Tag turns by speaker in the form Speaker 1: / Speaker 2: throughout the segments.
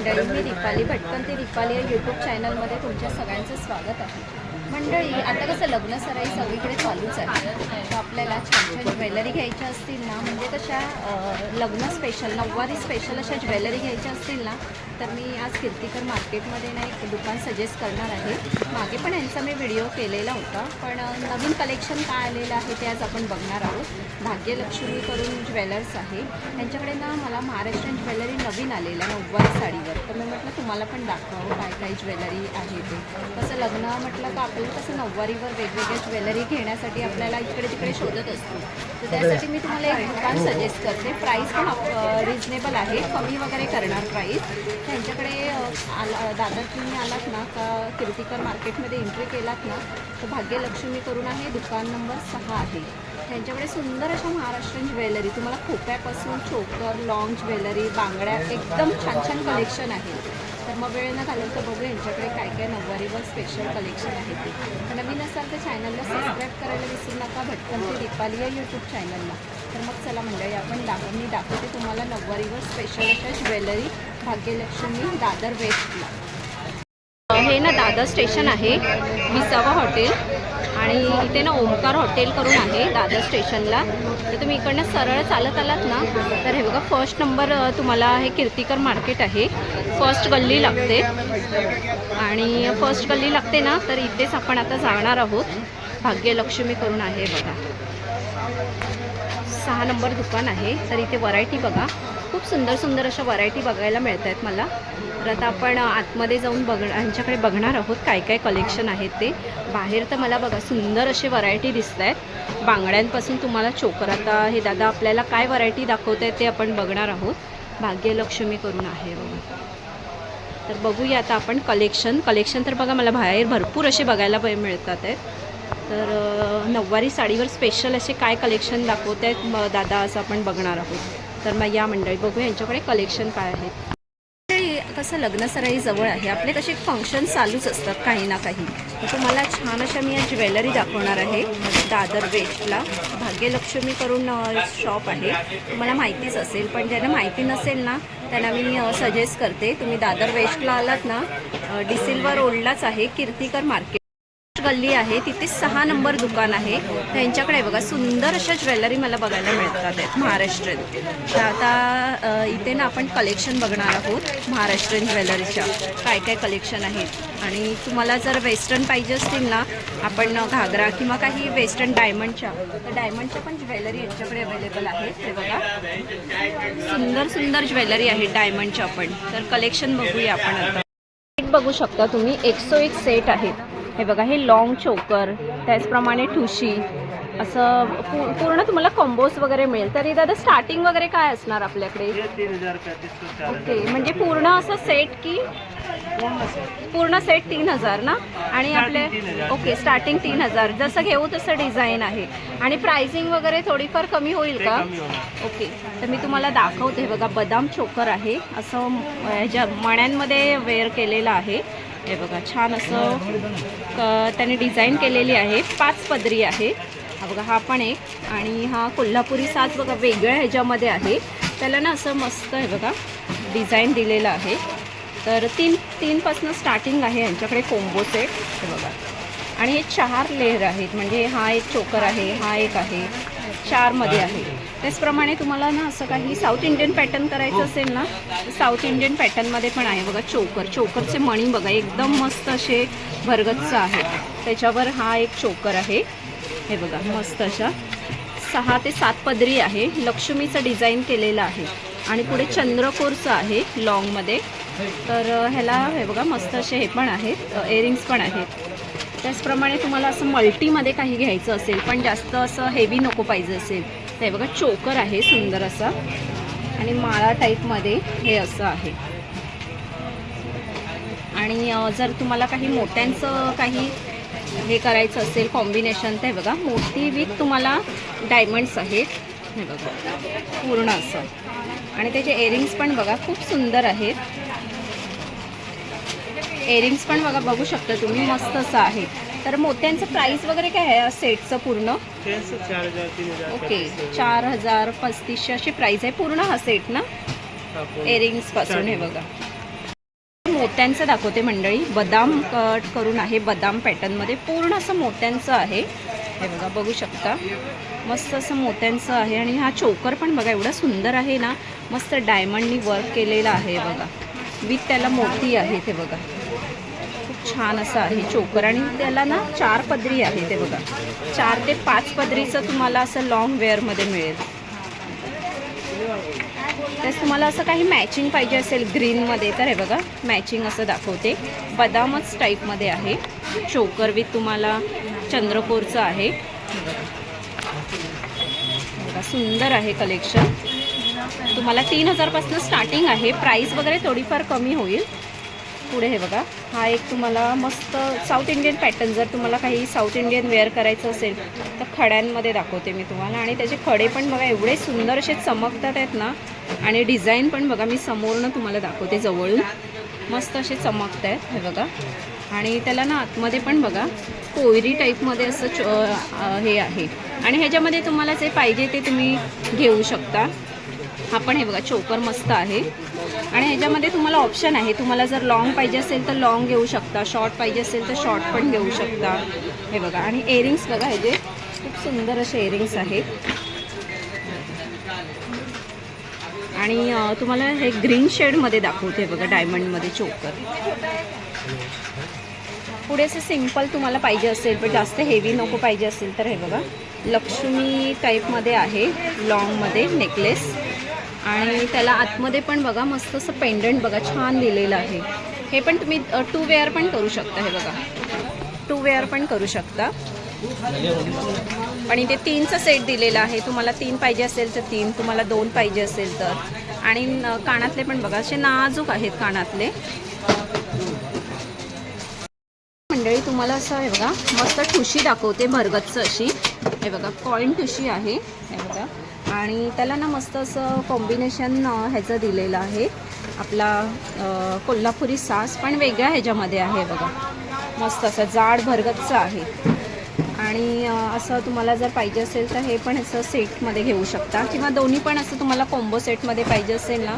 Speaker 1: मंडळी, मी दीपाली भटकन ते दीपाली या यूट्यूब चॅनलमध्ये तुमच्या सगळ्यांचं स्वागत आहे. मंडळी, आता कसं लग्न सराई सगळीकडे चालूच आहे, तर आपल्याला छान छान ज्वेलरी घ्यायच्या असतील ना, म्हणजे तशा लग्न स्पेशल, नऊवारी स्पेशल अशा ज्वेलरी घ्यायच्या असतील ना, तर मी आज कीर्तिकर मार्केटमध्ये ना एक दुकान सजेस्ट करणार आहे. मागे पण यांचा मी व्हिडिओ केलेला होता, पण नवीन कलेक्शन काय आलेलं आहे ते आज आपण बघणार आहोत. भाग्यलक्ष्मी करून ज्वेलर्स आहे, त्यांच्याकडे ना मला महाराष्ट्रीयन ज्वेलरी नवीन आलेलं आहे नऊवारी साडीवर, तर मी म्हटलं तुम्हाला पण दाखवावं काय काय ज्वेलरी आहे ते. कसं लग्न म्हटलं का आपल्याला कसं नऊवारीवर वेगवेगळ्या ज्वेलरी घेण्यासाठी आपल्याला इकडे तिकडे शोधत असतो, तर त्यासाठी मी तुम्हाला एक दुकान सजेस्ट करते. प्राईस पण रिजनेबल आहे, कमी वगैरे करणार प्राईस. त्यांच्याकडे दादर तुम्ही आलात ना का कीर्तिकर मार्केटमध्ये एंट्री केलात ना, तर भाग्यलक्ष्मी करून आहे, दुकान नंबर 6 आहे. त्यांच्याकडे सुंदर अशा महाराष्ट्रीयन ज्वेलरी तुम्हाला खोप्यापासून चोकर, लॉंग ज्वेलरी, बांगड्या एकदम छान छान कलेक्शन आहे. तर मग वेळ न घालवता बघू यांच्याकडे काय काय नऊवारीवर स्पेशल कलेक्शन आहे ते. नवीन असाल तर चॅनलला सबस्क्राईब करायला विसरू नका, भटकन ते दीपाली या यूट्यूब चॅनलला. तर मग चला मंडळी, आपण मी दाखवते तुम्हाला नऊवारीवर स्पेशल अशा ज्वेलरी भाग्यलक्ष्मी दादर वेस्टला. हे ना दादर स्टेशन आहे, विसावा हॉटेल, आणि इथे ना ओमकार हॉटेल करून आहे दादर स्टेशनला. तर तुम्ही इकडनं सरळ चालत आलात ना, तर हे बघा फर्स्ट नंबर तुम्हाला हे कीर्तिकर मार्केट आहे, फर्स्ट गल्ली लागते. आणि फर्स्ट गल्ली लागते ना, तर इथेच आपण आता जाणार आहोत. भाग्यलक्ष्मी करून आहे बघा, 6 नंबर दुकान आहे. तर इथे व्हरायटी बघा, खूप सुंदर सुंदर अशा व्हरायटी बघायला मिळत आहेत मला. तर आता आपण आतमध्ये जाऊन यांच्याकडे बघणार आहोत काय काय कलेक्शन आहेत ते. बाहेर तर मला बघा सुंदर असे व्हरायटी दिसत आहेत, बांगड्यांपासून तुम्हाला चोकर. आता हे दादा आपल्याला काय व्हरायटी दाखवत आहेत ते आपण बघणार आहोत. भाग्यलक्ष्मी करून आहे बघा. तर बघूया आता आपण कलेक्शन तर बघा मला बाहेर भरपूर असे बघायला मिळतात आहेत. तर नऊवारी साडीवर स्पेशल असे काय कलेक्शन दाखवत आहेत दादा असं आपण बघणार आहोत. तर मग या मंडळी बघूया यांच्याकडे कलेक्शन काय आहेत. कसं लग्न सराई जवळ आहे, आपले कसे फंक्शन चालूच असतात काही ना काही. तर तुम्हाला छान अशा मी या ज्वेलरी दाखवणार आहे. दादर वेस्टला भाग्यलक्ष्मी करून शॉप आहे, तुम्हाला माहितीच असेल, पण ज्यांना माहिती नसेल ना त्यांना मी सजेस्ट करते. तुम्ही दादर वेस्टला आलात ना, डिसिल्वर रोडलाच आहे कीर्तिकर मार्केट गल्ली आहे, तिथे 6 नंबर दुकान आहे. त्यांच्याकडे बघा सुंदर अशा ज्वेलरी मला बघायला मिळतात आहेत महाराष्ट्रीयन. तर आता इथे ना आपण कलेक्शन बघणार आहोत महाराष्ट्रीयन ज्वेलरीच्या, काय काय कलेक्शन आहेत. आणि तुम्हाला जर वेस्टर्न पाहिजे असतील ना, आपण घागरा किंवा काही वेस्टर्न डायमंडच्या, तर डायमंडच्या पण ज्वेलरी यांच्याकडे अवेलेबल आहेत. हे बघा सुंदर सुंदर ज्वेलरी आहे डायमंडच्या पण. तर कलेक्शन बघूया आपण आता. सेट बघू शकता तुम्ही, 101 सेट आहेत. हे बघा, हे लॉंग चोकर, त्याचप्रमाणे ठुशी, असं पूर्ण तुम्हाला कॉम्बोज वगैरे मिळेल. तरी दादा स्टार्टिंग वगैरे काय असणार आपल्याकडे?
Speaker 2: 3000 का.
Speaker 1: ओके, म्हणजे पूर्ण असं सेट की पूर्ण सेट 3000 ना? आणि आपले ओके स्टार्टिंग 3000, जसं घेऊ तसं डिझाईन आहे. आणि प्राइसिंग वगैरे थोडीफार कमी होईल का? ओके, तर मी तुम्हाला दाखवते. बघा बदाम चोकर आहे, असं ह्याच्या मण्यांमध्ये वेअर केलेलं आहे. हे बघा छान असं त्याने डिझाईन केलेली आहे, 5 पदरी आहे. हा बघा, हा पण एक. आणि हा कोल्हापुरी साज बघा वेगळ्या ह्याच्यामध्ये आहे, त्याला ना असं मस्त आहे बघा डिझाईन दिलेलं आहे. तर 3 पासून स्टार्टिंग आहे यांच्याकडे कोम्बो सेट. हे बघा, आणि हे 4 लेअर आहेत, म्हणजे हा एक चोकर आहे, हा एक आहे, 4 मध्ये आहे. त्याचप्रमाणे तुम्हाला ना असं काही साऊथ इंडियन पॅटर्न करायचं असेल ना, साऊथ इंडियन पॅटर्नमध्ये पण आहे बघा. चोकरचे मणी बघा एकदम मस्त असे भरगच्च आहे. त्याच्यावर हा एक चोकर आहे. हे बघा मस्त अशा 6 ते 7 पदरी आहे, लक्ष्मीचं डिझाईन केलेलं आहे. आणि पुढे चंद्रकोरचं आहे लॉंगमध्ये. तर ह्याला हे बघा मस्त असे हे पण आहेत, इयरिंग्स पण आहेत. त्याचप्रमाणे तुम्हाला असं मल्टीमध्ये काही घ्यायचं असेल, पण जास्त असं हेवी नको पाहिजे असेल, ते बघा चोकर आहे सुंदर असा, आणि माळा टाईपमध्ये हे असं आहे. आणि जर तुम्हाला काही मोठ्यांचं काही हे करायचं असेल कॉम्बिनेशन, ते बघा मोठी विथ तुम्हाला डायमंड्स आहेत. हे बघा पूर्ण असं, आणि त्याचे इयरिंग्स पण बघा खूप सुंदर आहेत. इयरिंग्स पण बघा बघू शकता तुम्ही, मस्त असं आहे. तर मोत्यांचं प्राइस वगैरे काय आहे सेटचं पूर्ण?
Speaker 2: 4000
Speaker 1: ओके, 4000 3500 अशी प्राइस आहे पूर्ण हा सेट ना, इयरिंग्स पासून. हे बघा मोत्यांचं दाखवते मंडळी. बदाम कट करून आहे, बदाम पॅटर्नमध्ये पूर्ण असं मोत्यांचं आहे. हे बघा, बघू शकता मस्त असं मोत्यांचं आहे. आणि हा चोकर पण बघा एवढा सुंदर आहे ना, मस्त डायमंडनी वर्क केलेला आहे बघा. विथ त्याला मोती आहे ते बघा, खूप छान असं आहे चोकर. आणि त्याला ना 4 पदरी आहे ते बघा. 4 ते 5 पदरीचं तुम्हाला असं लॉंग वेअरमध्ये मिळेल. त्यास तुम्हाला असं काही मॅचिंग पाहिजे असेल ग्रीनमध्ये तर हे बघा मॅचिंग असं दाखवते. बदामच टाईपमध्ये आहे. चोकर विथ तुम्हाला चंद्रकोरचं आहे. बघा सुंदर आहे कलेक्शन. तुम्हाला 3000पासून स्टार्टिंग आहे. प्राईस वगैरे थोडीफार कमी होईल पुढे. हे बघा, हा एक तुम्हाला मस्त साऊथ इंडियन पॅटर्न, जर तुम्हाला काही साऊथ इंडियन वेअर करायचं असेल तर खड्यांमध्ये दाखवते मी तुम्हाला. आणि त्याचे खडे पण बघा एवढे सुंदर असे चमकतात आहेत ना. आणि डिझाईन पण बघा, मी समोरनं तुम्हाला दाखवते जवळून, मस्त असे चमकत आहेत हे बघा. आणि त्याला ना आतमध्ये पण बघा कोयरी टाईपमध्ये असं हे आहे. आणि ह्याच्यामध्ये तुम्हाला जे पाहिजे ते तुम्ही घेऊ शकता. हा पण हे बघा चोकर मस्त आहे. आणि ह्याच्यामध्ये तुम्हाला ऑप्शन आहे, तुम्हाला जर लॉंग पाहिजे असेल तर लॉंग घेऊ शकता, शॉर्ट पाहिजे असेल तर शॉर्ट पण घेऊ शकता. हे बघा, आणि इयरिंग्स बघा, ह्याचे खूप सुंदर असे इयरिंग्स आहेत. आणि तुम्हाला हे ग्रीन शेडमध्ये दाखवते बघा, डायमंडमध्ये चोकर. पुढे असं सिंपल तुम्हाला पाहिजे असेल पण जास्त हेवी नको पाहिजे असेल तर हे बघा लक्ष्मी टाईपमध्ये आहे, लॉंगमध्ये नेकलेस. आणि त्याला आतमध्ये पण बघा मस्त असं पेंडंट बघा छान दिलेलं आहे. हे पण तुम्ही 2 वेअर पण करू शकता. हे बघा 2 वेअर पण करू शकता. आणि ते 3चा सेट दिलेला आहे. तुम्हाला 3 पाहिजे असेल तर 3, तुम्हाला 2 पाहिजे असेल तर. आणि कानातले पण बघा असे नाजूक आहेत कानातले. मंडळी तुम्हाला असं हे बघा मस्त ठुशी दाखवते भरगतचं अशी. हे बघा कॉइन ठुशी आहे हे बघा. आणि त्याला ना मस्त असं कॉम्बिनेशन ह्याचं दिलेलं आहे, आपला कोल्हापुरी सास पण वेगळ्या ह्याच्यामध्ये आहे बघा. मस्त असं जाड भरगतचं आहे. आणि असं तुम्हाला जर पाहिजे असेल तर हे पण असं सेटमध्ये घेऊ शकता, किंवा दोन्ही पण असं तुम्हाला कॉम्बो सेटमध्ये पाहिजे असेल ना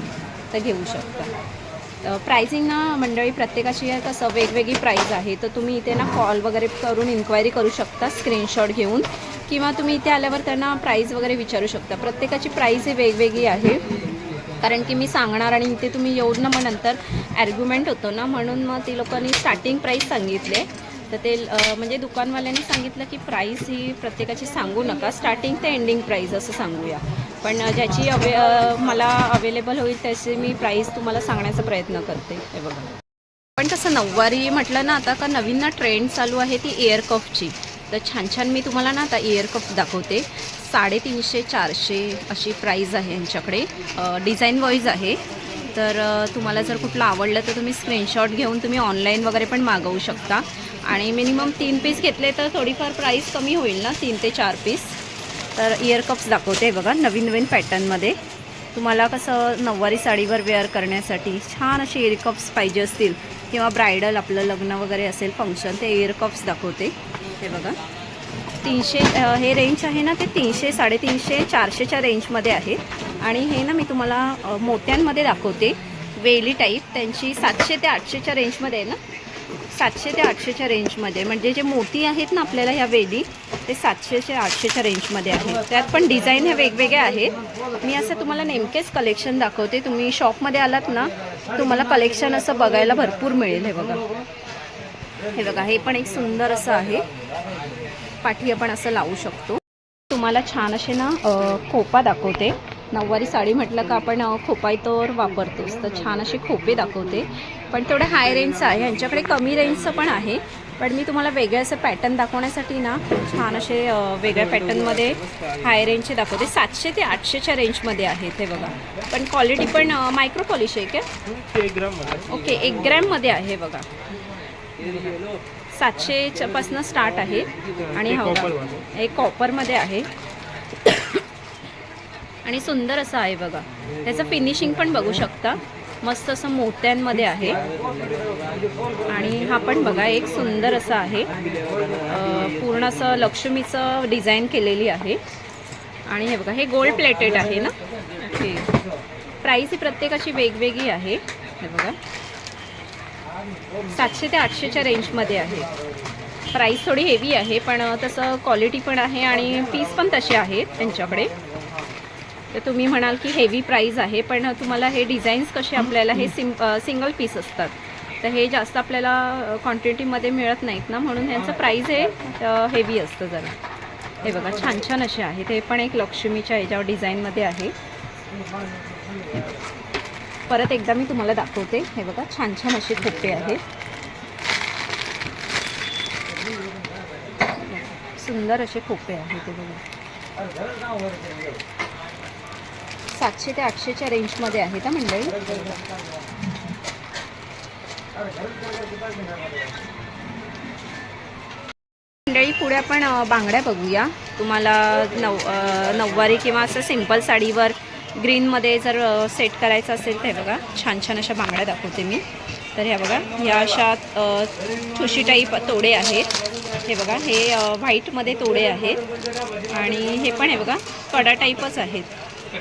Speaker 1: तर घेऊ शकता. प्राइसिंग ना मंडळी प्रत्येकाची आहे कसं वेगवेगळी प्राईस आहे. तर तुम्ही इथे ना कॉल वगैरे करून इन्क्वायरी करू शकता स्क्रीनशॉट घेऊन, किंवा तुम्ही इथे आल्यावर त्यांना प्राईस वगैरे विचारू शकता. प्रत्येकाची प्राईस ही वेगवेगळी आहे, कारण की मी सांगणार आणि इथे तुम्ही येऊन ना मग नंतर ॲर्ग्युमेंट होतो ना, म्हणून मग ती लोकांनी स्टार्टिंग प्राईस सांगितले. तर ते म्हणजे दुकानवाल्यांनी सांगितलं की प्राईस ही प्रत्येकाची सांगू नका, स्टार्टिंग ते एंडिंग प्राईस असं सांगूया. पण ज्याची मला अवेलेबल होईल त्याची मी प्राईस तुम्हाला सांगण्याचा प्रयत्न करते. हे बघा, पण तसं नऊवारी म्हटलं ना आता का नवीन ना ट्रेंड चालू आहे ती इयर कफची. तर छान छान मी तुम्हाला ना आता इयर कफ दाखवते. 350-400 अशी प्राईज आहे यांच्याकडे. डिझाईन वाईज आहे. तर तुम्हाला जर कुठलं आवडलं तर तुम्ही स्क्रीनशॉट घेऊन तुम्ही ऑनलाईन वगैरे पण मागवू शकता. आणि मिनिमम 3 पीस घेतले तर थोडीफार प्राईस कमी होईल ना, 3 ते 4 पीस. तर इयर कप्स दाखवते बघा नवीन नवीन पॅटर्नमध्ये. तुम्हाला कसं नऊवारी साडीवर वेअर करण्यासाठी छान असे इयर कप्स पाहिजे असतील, किंवा ब्रायडल आपलं लग्न वगैरे असेल फंक्शन, ते इयर कप्स दाखवते. हे बघा 300 हे रेंज आहे ना, ते 300, 350, 400च्या रेंजमध्ये आहे. आणि हे ना मी तुम्हाला मोत्यांमध्ये दाखवते वेली टाईप. त्यांची 700 ते 800च्या रेंजमध्ये आहे ना, 700 ते 800च्या रेंजमध्ये. म्हणजे जे मोती आहेत ना आपल्याला ह्या वेली ते 700 ते 800च्या रेंजमध्ये आहे. त्यात पण डिझाईन ह्या वेगवेगळ्या आहेत. मी असं तुम्हाला नेमकेच कलेक्शन दाखवते. तुम्ही शॉपमध्ये आलात ना तुम्हाला कलेक्शन असं बघायला भरपूर मिळेल. हे बघा, हे बघा, हे पण एक सुंदर असं आहे. पाठी आपण असं लावू शकतो. तुम्हाला छान असे ना खोपा दाखवते. नऊवारी साडी म्हटलं का आपण खोपाई तर वापरतोच, तर छान असे खोपे दाखवते. पण तेवढे हाय रेंजचं आहे. यांच्याकडे कमी रेंजचं पण आहे, पण मी तुम्हाला वेगळे असं पॅटर्न दाखवण्यासाठी ना छान असे वेगळ्या पॅटर्नमध्ये हाय रेंजचे दाखवते. 700 ते 800च्या रेंजमध्ये आहेत. हे बघा, पण क्वालिटी पण मायक्रो पॉलिश आहे का?
Speaker 2: 1 ग्राम.
Speaker 1: ओके, 1 ग्रॅममध्ये आहे बघा. 700 पासून स्टार्ट आहे. आणि हा हे कॉपरमध्ये आहे. आणि सुंदर असं आहे बघा. त्याचं फिनिशिंग पण बघू शकता, मस्त असं मोत्यांमध्ये आहे. आणि हा पण बघा एक सुंदर असं आहे, पूर्ण असं लक्ष्मीचं डिझाईन केलेली आहे. आणि हे बघा हे गोल्ड प्लेटेड आहे ना. ओके, प्राईस ही प्रत्येकाची वेगवेगळी आहे. हे बघा 700 ते 800च्या रेंजमध्ये आहे. प्राईस थोडी हेवी आहे, पण तसं क्वालिटी पण आहे आणि पीस पण तसे आहेत त्यांच्याकडे. तर तुम्ही म्हणाल की हेवी प्राईस आहे, पण तुम्हाला हे डिझाईन्स कसे आपल्याला हे सिंगल पीस असतात, तर हे जास्त आपल्याला क्वांटिटीमध्ये मिळत नाहीत ना, म्हणून ह्यांचं प्राईस हे हेवी असतं जरा. हे बघा छान छान असे आहेत. हे पण एक लक्ष्मीच्या ह्याच्यावर डिझाईनमध्ये आहे. परत एकदा मी तुम्हाला दाखवते. हे बघा छान छान असे खोपे आहेत. सुंदर असे खोपे आहेत. ते बघा 700 ते 800च्या रेंजमध्ये आहेत मंडळी. मंडळी पुढे आपण बांगड्या बघूया. तुम्हाला नऊवारी किंवा असं सिंपल साडीवर ग्रीनमध्ये जर सेट करायचं असेल तर हे बघा छान छान अशा बांगड्या दाखवते मी. तर ह्या बघा ह्या अशा ठुशी टाईप तोडे आहेत. हे बघा हे व्हाईटमध्ये तोडे आहेत आणि हे पण हे बघा कडा टाईपच आहेत.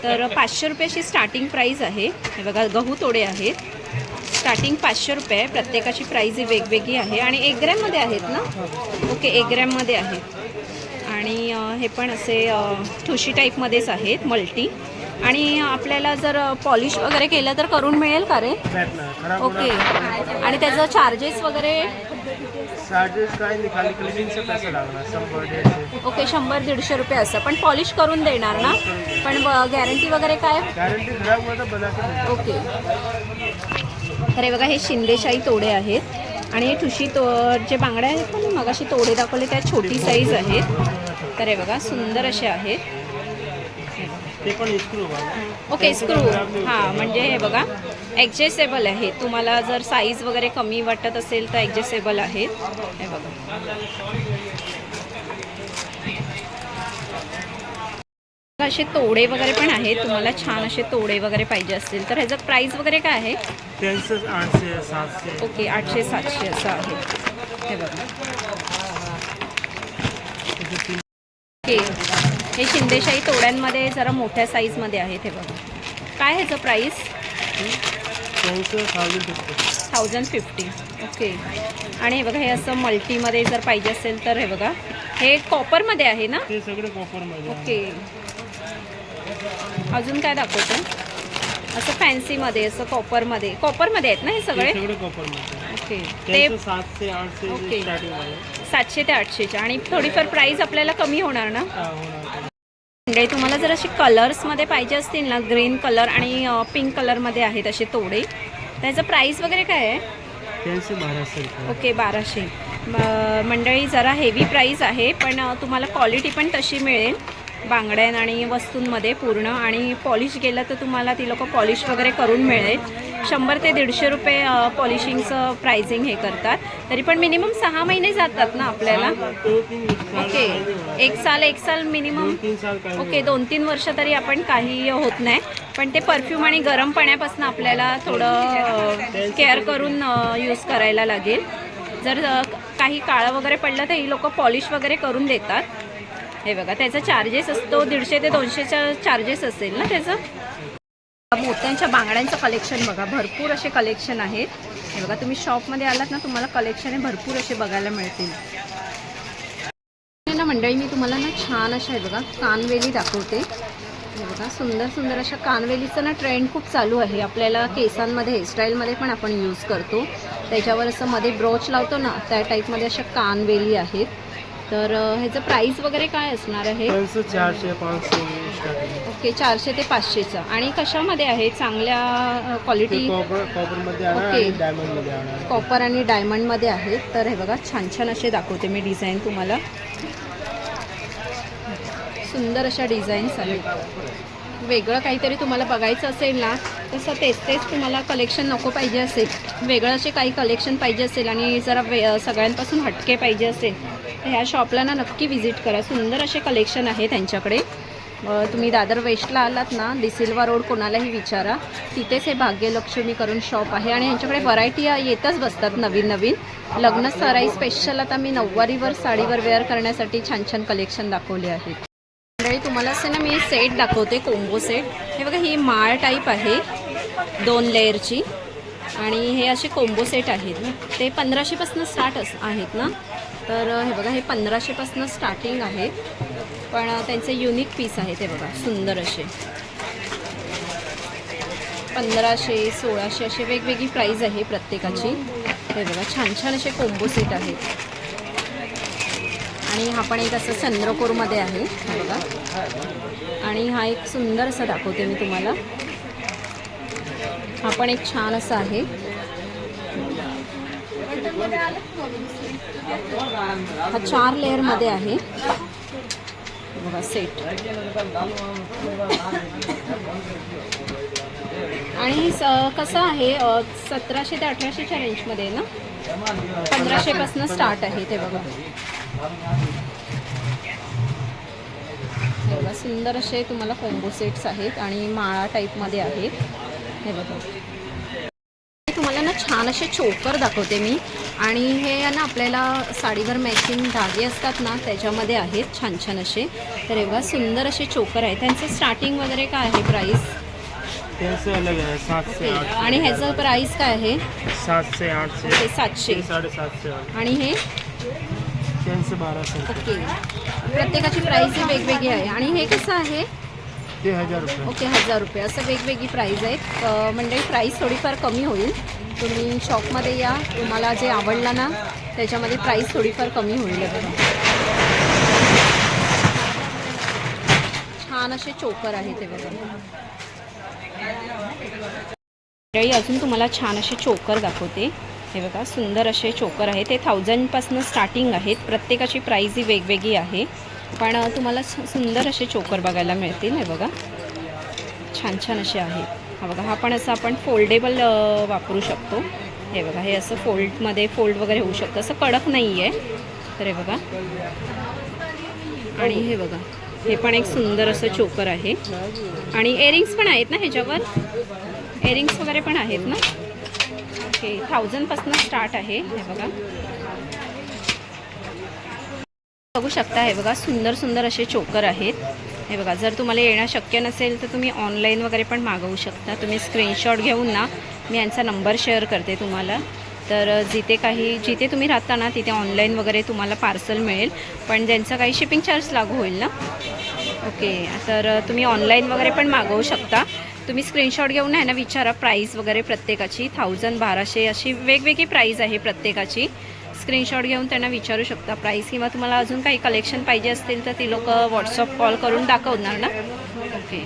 Speaker 1: तर 500 रुपयाची स्टार्टिंग प्राईस आहे. हे बघा गहू तोडे आहेत. स्टार्टिंग 500 रुपये. प्रत्येकाची प्राईज वेगवेगळी आहे आणि 1 ग्रॅममध्ये आहेत ना. ओके 1 ग्रॅममध्ये आहेत आणि हे पण असे ठुशी टाईपमध्येच आहेत मल्टी. आणि आपल्याला जर पॉलिश वगैरे केलं तर करून मिळेल का रे? ओके. आणि त्याचं चार्जेस वगैरे?
Speaker 2: चार्जेस काय नाही, खाली क्लिनिंगचे पैसे लागणार 100-150.
Speaker 1: ओके 100-150 रुपये असं. पण पॉलिश करून देणार ना? पण गॅरंटी वगैरे काय?
Speaker 2: गॅरंटी खराब होतं बनायचं.
Speaker 1: ओके. तर हे बघा हे शिंदेशाही तोडे आहेत आणि हे ठुशी जे बांगड्या आहेत पण मगाशी तोडे दाखवले त्या छोटी साईज आहेत. तर हे बघा सुंदर असे आहेत.
Speaker 2: ते पण स्क्रू.
Speaker 1: Okay screw. हां म्हणजे हे बघा ॲडजस्टेबल आहे. तुम्हाला जर साईज वगैरे कमी वाटत असेल तर ॲडजस्टेबल आहेत. हे बघा असे तोडे वगैरे पण आहेत. तुम्हाला छान असे तोडे वगैरे पाहिजे असतील तर ह्याचं प्राईस वगैरे काय आहे?
Speaker 2: 800-700.
Speaker 1: ओके 800-700 असं आहे. हे बघा ओके. हे शिंदेशाही तोड्यांमध्ये जरा मोठ्या साईजमध्ये आहेत. हे बघा काय ह्याचं प्राईस? 1050. ओके. आणि हे बघा हे असं मल्टीमध्ये जर पाहिजे असेल तर हे बघा हे कॉपरमध्ये आहे ना?
Speaker 2: ते सगळे कॉपरमध्ये.
Speaker 1: ओके. अजून काय दाखवतो? असं फॅन्सीमध्ये असं कॉपरमध्ये आहेत ना हे सगळे?
Speaker 2: कॉपरमध्ये.
Speaker 1: ओके.
Speaker 2: ते
Speaker 1: ते
Speaker 2: 700-800
Speaker 1: ओके.
Speaker 2: स्टार्टिंग आहे.
Speaker 1: 700 ते 800च्या. आणि थोडीफार प्राईस आपल्याला कमी होणार ना?
Speaker 2: होणार.
Speaker 1: म्हणजे तुम्हाला जर असे कलर्समध्ये पाहिजे असतील ना, ग्रीन कलर आणि पिंक कलरमध्ये आहेत असे तोडे, त्याचं प्राईस वगैरे काय आहे?
Speaker 2: 1200.
Speaker 1: ओके 1200. मंडळी जरा हेवी प्राईस आहे पण तुम्हाला क्वालिटी पण तशी मिळेल बांगड्या आणि वस्तूंमध्ये पूर्ण. आणि पॉलिश गेलं तर तुम्हाला ती लोकं पॉलिश वगैरे करून मिळेल. 100 ते 150 रुपये पॉलिशिंगचं प्राइसिंग हे करतात. तरी पण मिनिमम 6 महिने जातात ना आपल्याला? ओके 1 साल मिनिमम. ओके 2-3 वर्ष तरी आपण काही होत नाही. पण ते परफ्यूम आणि गरम पाण्यापासून आपल्याला थोडं केअर करून यूज करायला लागेल. जर काही काळं वगैरे पडलं तर ही लोकं पॉलिश वगैरे करून देतात. हे बघा त्याचा चार्जेस असतो 150 ते 200चा चार्जेस असेल ना त्याचं. मोत्यांच्या बांगड्यांचं कलेक्शन बघा भरपूर असे कलेक्शन आहेत. हे बघा तुम्ही शॉपमध्ये आलात ना तुम्हाला कलेक्शन हे भरपूर असे बघायला मिळतील ना मंडळी. मी तुम्हाला ना छान अशा हे बघा कानवेली दाखवते. हे बघा सुंदर सुंदर अशा कानवेलीचं ना ट्रेंड खूप चालू आहे. आपल्याला केसांमध्ये हेअरस्टाईलमध्ये पण आपण यूज करतो. त्याच्यावर असं मध्ये ब्रोच लावतो ना त्या टाईपमध्ये अशा कानवेली आहेत. तर ह्याचं प्राईस वगैरे काय असणार आहे?
Speaker 2: 400-500.
Speaker 1: ओके 400 ते 500चा. आणि कशामध्ये आहे? चांगल्या क्वालिटी?
Speaker 2: कॉपरमध्ये आहे
Speaker 1: ओके.
Speaker 2: आणि डायमंडमध्ये आहे.
Speaker 1: कॉपर आणि डायमंडमध्ये आहेत. तर हे बघा छान छान असे दाखवते मी डिझाईन तुम्हाला. सुंदर अशा डिझाईन्स आहेत. वेगळं काहीतरी तुम्हाला बघायचं असेल ना तसं तेच तुम्हाला कलेक्शन नको पाहिजे असेल, वेगळं असे काही कलेक्शन पाहिजे असेल आणि जरा सगळ्यांपासून हटके पाहिजे असेल तर ह्या शॉपला ना नक्की व्हिजिट करा. सुंदर असे कलेक्शन आहे त्यांच्याकडे. तुम्ही दादर वेस्टला आलात ना डिसिल्वा रोड कोणालाही विचारा तिथेच हे भाग्यलक्ष्मी करून शॉप आहे. आणि यांच्याकडे व्हरायटी येतच बसतात नवीन नवीन. लग्न सराई स्पेशल आता मी नऊवारीवर साडीवर वेअर करण्यासाठी छान छान कलेक्शन दाखवले आहेत. तुम्हाला असे ना मी सेट दाखवते कोंबो सेट. हे बघा ही माळ टाईप आहे 2 लेअरची. आणि हे असे कोंबो सेट आहेत ते 1500पासून स्टार्ट आहेत ना. तर हे बघा हे 1500पासून स्टार्टिंग आहे, पण त्यांचे युनिक पीस आहेत. हे बघा सुंदर असे 1500 1600 असे वेगवेगळी प्राईज आहे प्रत्येकाची. हे बघा छान छान असे कोंबो सेट आहेत. आणि हा पण एक असं चंद्रकोरमध्ये आहे. हे बघा, आणि हा एक सुंदर असा दाखवते मी तुम्हाला. हा पण एक छान असा आहे. हा 4 लेअरमध्ये आहे बघा सेट. आणि कसं आहे 1700 ते 1800च्या रेंजमध्ये आहे ना. 1500पासून स्टार्ट आहे. ते बघा हे बघा सुंदर असे तुम्हाला कोंबो सेट्स आहेत आणि माळा टाईपमध्ये आहेत. हे बघा तुम्हाला ना छान असे चोकर दाखवते मी. आणि हे ना आपल्याला साडीवर मॅचिंग धागे असतात ना त्याच्यामध्ये आहेत छान छान असे. तर हे बघा सुंदर असे चोकर आहेत. त्यांचं स्टार्टिंग वगैरे काय आहे प्राईस?
Speaker 2: त्यांचं अलग आहे 700 800.
Speaker 1: आणि ह्याचं प्राईस काय आहे?
Speaker 2: 700 800
Speaker 1: ओके 700.
Speaker 2: 750.
Speaker 1: आणि हे
Speaker 2: त्यांचं 1200.
Speaker 1: ओके प्रत्येकाची प्राईस ही वेगवेगळी आहे. आणि हे कसं आहे?
Speaker 2: ते 1000 रुपये.
Speaker 1: ओके 1000 रुपये असं वेगवेगळी प्राईज आहेत. म्हणजे प्राईस थोडीफार कमी होईल. तुम्ही शॉपमध्ये या, तुम्हाला जे आवडलं ना त्याच्यामध्ये प्राईस थोडीफार कमी होईल. बघा छान असे चोकर आहेत. ते बघा अजून तुम्हाला छान असे चोकर दाखवते. हे बघा सुंदर असे चोकर आहेत. ते 1000पासून स्टार्टिंग आहेत. प्रत्येकाची प्राईज ही वेगवेगळी आहे, पण तुम्हाला सुंदर असे चोकर बघायला मिळतील. हे बघा छान छान असे आहेत. हा बघा हा पण असं आपण फोल्डेबल वापरू शकतो. हे बघा हे असं फोल्डमध्ये फोल्ड वगैरे होऊ शकतं, असं कडक नाही आहे. तर हे बघा, आणि हे बघा हे पण एक सुंदर असं चोकर आहे. आणि इयरिंग्स पण आहेत ना ह्याच्यावर, इयरिंग्स वगैरे पण आहेत ना. ओके 1000पासून स्टार्ट आहे. हे बघा बघू शकता. हे बघा सुंदर सुंदर असे चोकर आहेत. हे बघा जर तुम्हाला येणं शक्य नसेल तर तुम्ही ऑनलाईन वगैरे पण मागवू शकता. तुम्ही स्क्रीनशॉट घेऊन ना मी यांचा नंबर शेअर करते तुम्हाला. तर जिथे तुम्ही राहता ना तिथे ऑनलाईन वगैरे तुम्हाला पार्सल मिळेल, पण ज्यांचा काही शिपिंग चार्ज लागू होईल ना. ओके तर तुम्ही ऑनलाईन वगैरे पण मागवू शकता. तुम्ही स्क्रीनशॉट घेऊन आहे ना विचारा प्राईस वगैरे प्रत्येकाची. 1000 1200 अशी वेगवेगळी प्राईस आहे प्रत्येकाची. स्क्रीनशॉट घेऊन त्यांना विचारू शकता प्राईस, किंवा तुम्हाला अजून काही कलेक्शन पाहिजे असतील तर ती लोक व्हॉट्सअप कॉल करून दाखवणार ना. ओके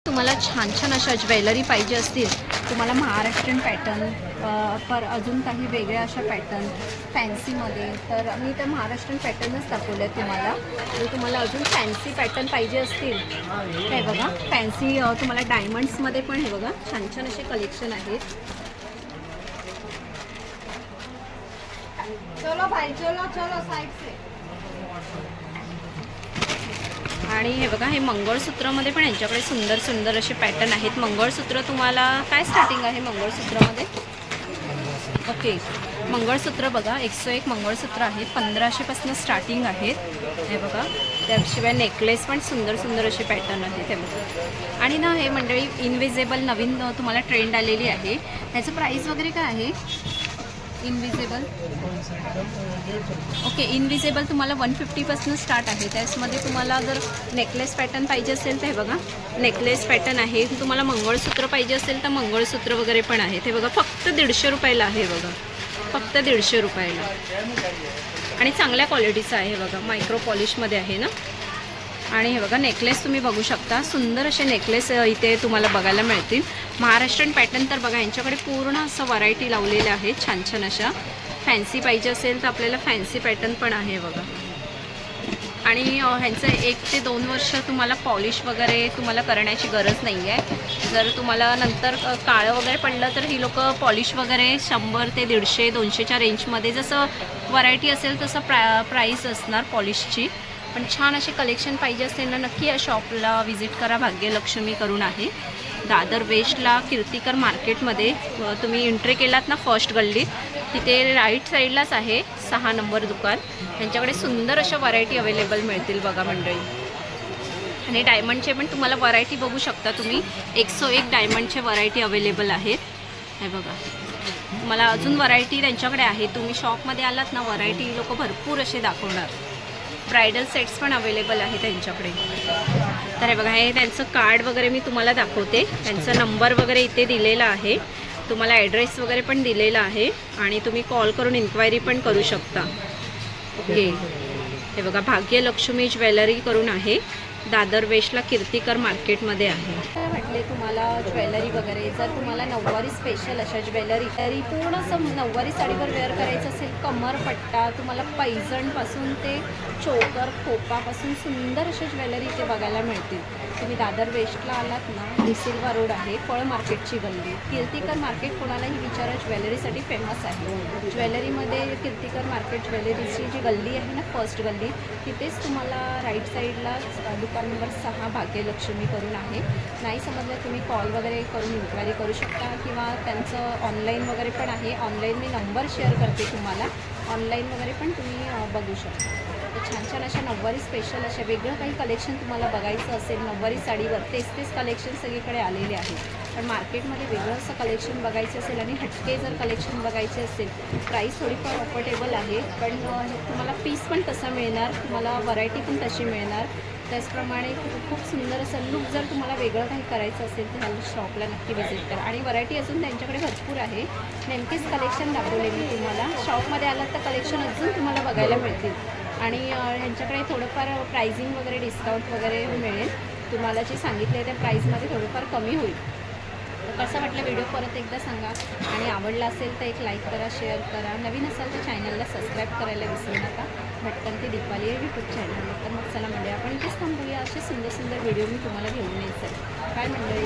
Speaker 1: तुम्हाला छान छान अशा ज्वेलरी पाहिजे असतील, तुम्हाला महाराष्ट्रीयन पॅटर्न पर अजून काही वेगळ्या अशा पॅटर्न फॅन्सीमध्ये, तर मी तर महाराष्ट्रीयन पॅटर्नच दाखवले आहेत तुम्हाला. जर तुम्हाला अजून फॅन्सी पॅटर्न पाहिजे असतील हे बघा फॅन्सी तुम्हाला डायमंड्समध्ये पण हे बघा छान छान असे कलेक्शन आहेत. चलो भाई चलो चलो साइड से. आणि हे बघा हे मंगळसूत्रामध्ये पण यांच्याकडे सुंदर सुंदर असे पॅटर्न आहेत. मंगळसूत्र तुम्हाला काय स्टार्टिंग आहे मंगळसूत्रामध्ये? ओके मंगळसूत्र बघा 101 मंगळसूत्र आहेत. 1500पासून स्टार्टिंग आहेत. हे बघा त्याशिवाय नेकलेस पण सुंदर सुंदर असे पॅटर्न आहेत. हे बघा आणि ना हे मंडळी इनविजिबल नवीन तुम्हाला ट्रेंड आलेली आहे. ह्याचं प्राईस वगैरे काय आहे? इनविजिबल ओके इनविजिबल तुम्हाला 150पासून स्टार्ट आहे. त्याचमध्ये तुम्हाला जर नेकलेस पॅटर्न पाहिजे असेल तर हे बघा नेकलेस पॅटर्न आहे. तुम्हाला मंगळसूत्र पाहिजे असेल तर मंगळसूत्र वगैरे पण आहेत. हे बघा फक्त 150 रुपयाला आहे. बघा फक्त 150 रुपयाला आणि चांगल्या क्वालिटीचं आहे. बघा मायक्रो पॉलिशमध्ये आहे ना. आणि हे बघा नेकलेस तुम्ही बघू शकता. सुंदर असे नेकलेस इथे तुम्हाला बघायला मिळतील. महाराष्ट्रीयन पॅटर्न तर बघा यांच्याकडे पूर्ण असं व्हरायटी लावलेल्या आहेत छान छान अशा. फॅन्सी पाहिजे असेल तर आपल्याला फॅन्सी पॅटर्न पण आहे बघा. आणि ह्यांचं 1 ते 2 वर्ष तुम्हाला पॉलिश वगैरे तुम्हाला करण्याची गरज नाही आहे. जर तुम्हाला नंतर काळं वगैरे पडलं तर ही लोक पॉलिश वगैरे 100 ते 150 200च्या रेंजमध्ये जसं व्हरायटी असेल तसं प्राईस असणार पॉलिशची. पण छान असे कलेक्शन पाहिजे असेल ना नक्की या शॉपला व्हिजिट करा. भाग्यलक्ष्मी करून आहे दादर वेस्टला कीर्तिकर मार्केटमध्ये. तुम्ही एंट्री केलात ना फर्स्ट गल्लीत तिथे राईट साईडलाच आहे 6 नंबर दुकान. यांच्याकडे सुंदर अशा व्हरायटी अवेलेबल मिळतील बघा मंडळी. आणि डायमंडचे पण तुम्हाला व्हरायटी बघू शकता तुम्ही. 101 डायमंडचे व्हरायटी अवेलेबल आहेत. हे बघा तुम्हाला अजून व्हरायटी त्यांच्याकडे आहे. तुम्ही शॉपमध्ये आलात ना, व्हरायटी लोक भरपूर असे दाखवणार. ब्रायडल सेट्स पण अवेलेबल आहे त्यांच्याकडे. तर हे बघा, हे त्यांचं कार्ड वगैरे मी तुम्हाला दाखवते. त्यांचा नंबर वगैरे इथे दिलेला आहे, तुम्हाला ॲड्रेस वगैरे पण दिलेला आहे आणि तुम्ही कॉल करून इन्क्वायरी पण करू शकता. हे बघा, भाग्यलक्ष्मी ज्वेलरी करून आहे, दादर वेस्टला कीर्तिकर मार्केटमध्ये आहे. काय म्हटले तुम्हाला ज्वेलरी वगैरे, जर तुम्हाला नऊवारी स्पेशल अशा ज्वेलरी तरी पूर्ण असं नऊवारी साडीवर वेअर करायचं असेल, कमरपट्टा, तुम्हाला पैजणपासून ते चोकर खोपापासून सुंदर अशा ज्वेलरी इथे बघायला मिळतील. तुम्ही दादर वेस्टला आलात ना, डिसिल्वा रोड आहे, फळ मार्केटची गल्ली. कीर्तिकर मार्केट कोणालाही विचारा, ज्वेलरीसाठी फेमस आहे. ज्वेलरीमध्ये कीर्तिकर मार्केट ज्वेलरीची जी गल्ली आहे ना, फर्स्ट गल्ली, तिथेच तुम्हाला राईट साईडला दुकान नंबर 6 भाग्यलक्ष्मी करून आहे. नाही समजलं तुम्ही कॉल वगैरे करून इन्क्वायरी करू शकता किंवा त्यांचं ऑनलाईन वगैरे पण आहे. ऑनलाईन मी नंबर शेअर करते तुम्हाला, ऑनलाईन वगैरे पण तुम्ही बघू शकता. तर छान छान अशा नऊवारी स्पेशल अशा वेगळं काही कलेक्शन तुम्हाला बघायचं असेल, नऊवारी साडीवर तेच कलेक्शन सगळीकडे आलेले आहे. पण मार्केटमध्ये वेगळं असं कलेक्शन बघायचं असेल आणि हटके जर कलेक्शन बघायचे असेल, प्राईस थोडीफार अफोर्डेबल आहे, पण तुम्हाला पीस पण तसा मिळणार, तुम्हाला व्हरायटी पण तशी मिळणार. त्याचप्रमाणे खूप सुंदर असं लुक जर तुम्हाला वेगळं काही करायचं असेल तर ह्या शॉपला नक्की व्हिजिट करा. आणि व्हरायटी अजून त्यांच्याकडे भरपूर आहे. नेमकेच कलेक्शन दाखवले मी तुम्हाला. शॉपमध्ये आलात तर कलेक्शन अजून तुम्हाला बघायला मिळतील आणि ह्यांच्याकडे थोडंफार प्राइसिंग वगैरे डिस्काउंट वगैरे मिळेल. तुम्हाला जे सांगितले त्या प्राईसमध्ये थोडंफार कमी होईल. तर कसं वाटलं व्हिडिओ परत एकदा सांगा आणि आवडला असेल तर एक लाईक करा, शेअर करा. नवीन असाल तर चॅनलला सबस्क्राईब करायला विसरू नका. भटकंती दीपाली आहे यूट्यूब चॅनल. तर मग चला मंडळी, आपण इथेच थांबूया. असे सुंदर सुंदर व्हिडिओ मी तुम्हाला घेऊन यायचं. काय मंडळी.